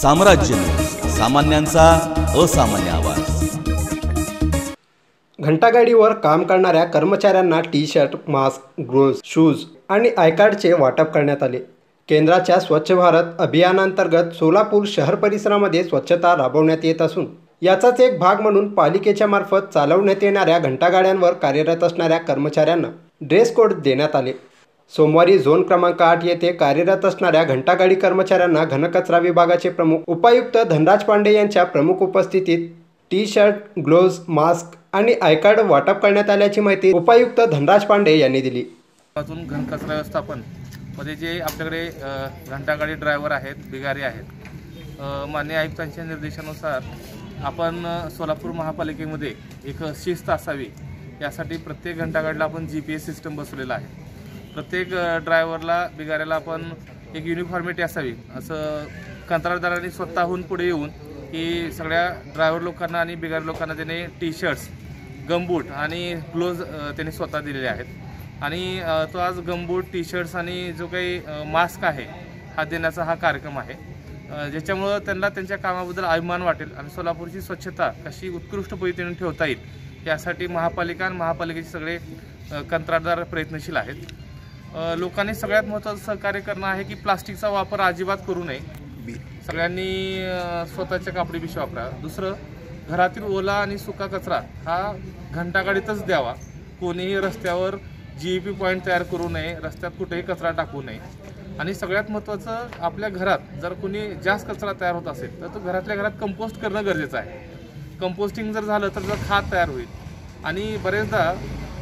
साम्राज्य, सामान्यांचा असामान्य आवाज। घंटागाडीवर काम करणाऱ्या कर्मचाऱ्यांना T shirt, mask, gloves, shoes आणि आय कार्डचे वाटप करण्यात आले। केंद्राच्या स्वच्छ भारत अभियानांतर्गत सोलापूर शहर परिसरामध्ये स्वच्छता राबवण्यात येत असून याचाच एक भाग म्हणून पालिकेच्या मार्फत चालवण्यात येणाऱ्या घंटागाड्यांवर कार्यरत असणाऱ्या कर्मचाऱ्यांना ड्रेस कोड देण्यात आले। सोमवारी झोन क्रमांक 8 येथे कार्यरत असणाऱ्या घंटागाडी कर्मचाऱ्यांना घनकचरा विभागाचे प्रमुख उपायुक्त धनराज पांडे यांच्या प्रमुख उपस्थितीत टी शर्ट, ग्लोव्ज, मास्क आणि आय कार्ड वाटप करण्यात आल्याची माहिती उपायुक्त धनराज पांडे यांनी दिली। घनकचरा व्यवस्थापन मध्ये जे आपल्याकडे घंटागाडी ड्रायव्हर आहेत, बिगारी आहेत, माननीय आयुक्तांच्या निर्देशानुसार आपण सोलापूर महापालिकेमध्ये एक शिस्त असावी यासाठी प्रत्येक घंटागाडीला आपण GPS सिस्टम बसवलेला आहे। प्रत्येक ड्रायव्हरला, बिगाऱ्याला आपण एक युनिफॉर्मिटी असावी असं कंत्राटदारांनी स्वतःहून पुढे येऊन की सगळ्या ड्रायव्हर लोकांना आणि बिगारी लोकांना त्याने टी शर्ट्स, गमबूट आणि ग्लोव्ज त्यांनी स्वतः दिलेले आहेत आणि तो आज गमबूट, टी शर्ट्स आणि जो काही मास्क आहे हा देण्याचा हा कार्यक्रम आहे, ज्याच्यामुळं त्यांना त्यांच्या कामाबद्दल अभिमान वाटेल आणि सोलापूरची स्वच्छता कशी उत्कृष्ट पद्धतीने ठेवता येईल यासाठी महापालिका आणि महापालिकेचे सगळे कंत्राटदार प्रयत्नशील आहेत। लोकांनी सगळ्यात महत्त्वाचं सहकार्य करणं आहे की प्लास्टिकचा वापर अजिबात करू नये। सगळ्यांनी स्वतःच्या कापडी पिशव्या वापरा। दुसरं, घरातील ओला आणि सुका कचरा हा घंटागाडीतच द्यावा। कोणीही रस्त्यावर GEP पॉईंट तयार करू नये, रस्त्यात कुठेही कचरा टाकू नये आणि सगळ्यात महत्त्वाचं, आपल्या घरात जर कोणी जास्त कचरा तयार होत असेल तर तो घरातल्या घरात कंपोस्ट करणं गरजेचं आहे। कंपोस्टिंग जर झालं तर खत तयार होईल आणि बरेचदा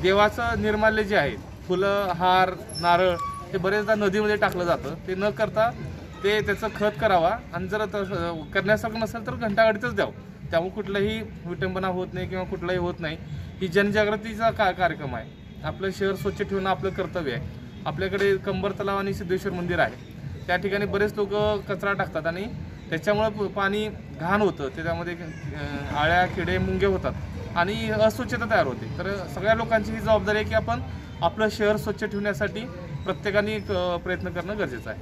देवाचं निर्माल्य जे आहे, फुलं, हार, नारळ, हे बरेचदा नदीमध्ये टाकलं जातं। ते न करता त्याचं खत करावा आणि जर करण्यासारखं नसेल तर घंटागाडीतच द्यावं। त्यामुळे कुठलंही विटंबना होत नाही किंवा कुठलंही होत नाही। ही जनजागृतीचा कार्यक्रम आहे। आपलं शहर स्वच्छ ठेवणं आपलं कर्तव्य आहे। आपल्याकडे कंबर तलाव आणि सिद्धेश्वर मंदिर आहे, त्या ठिकाणी बरेच लोक कचरा टाकतात आणि त्याच्यामुळं पाणी घाण होतं, त्याच्यामध्ये आळ्या, किडे, मुंगे होतात आणि अस्वच्छता तयार होते। तर सगळ्या लोकांची ही जबाबदारी आहे की आपण आपलं शहर स्वच्छ ठेवण्यासाठी प्रत्येकाने प्रयत्न करणं गरजेचं आहे।